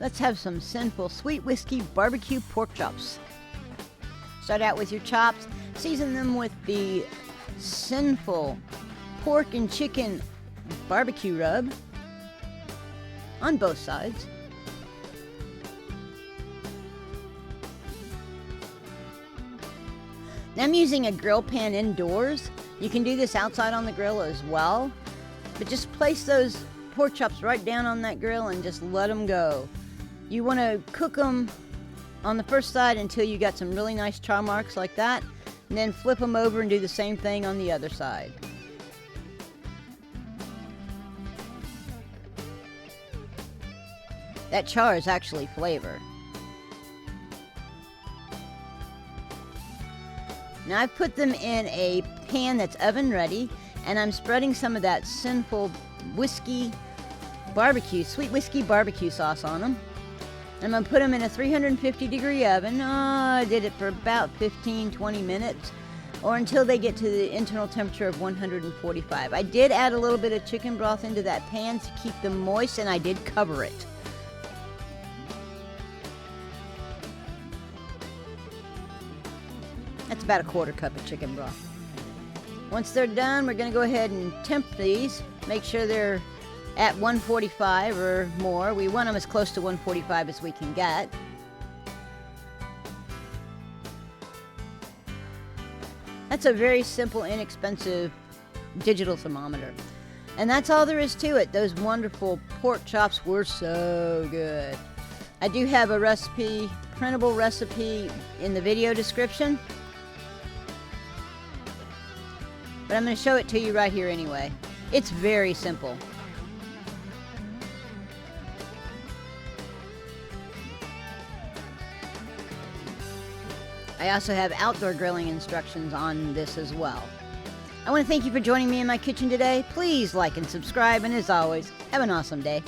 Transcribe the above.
Let's have some Sinful sweet whiskey barbecue pork chops. Start out with your chops, season them with the Cynful pork and chicken barbecue rub on both sides. Now I'm using a grill pan indoors. You can do this outside on the grill as well, but just place those pork chops right down on that grill and just let them go. You want to cook them on the first side until you got some really nice char marks like that, and then flip them over and do the same thing on the other side. That char is actually flavor. Now I've put them in a pan that's oven ready, and I'm spreading some of that Sinful whiskey barbecue, sweet whiskey barbecue sauce on them. I'm going to put them in a 350-degree oven. I did it for about 15-20 minutes, or until they get to the internal temperature of 145. I did add a little bit of chicken broth into that pan to keep them moist, and I did cover it. That's about a quarter cup of chicken broth. Once they're done, we're going to go ahead and temp these. Make sure they're at 145 or more. We want them as close to 145 as we can get. That's a very simple, inexpensive digital thermometer. And that's all there is to it. Those wonderful pork chops were so good. I do have a recipe, printable recipe in the video description, but I'm going to show it to you right here anyway. It's very simple. I also have outdoor grilling instructions on this as well. I want to thank you for joining me in my kitchen today. Please like and subscribe, and as always, have an awesome day.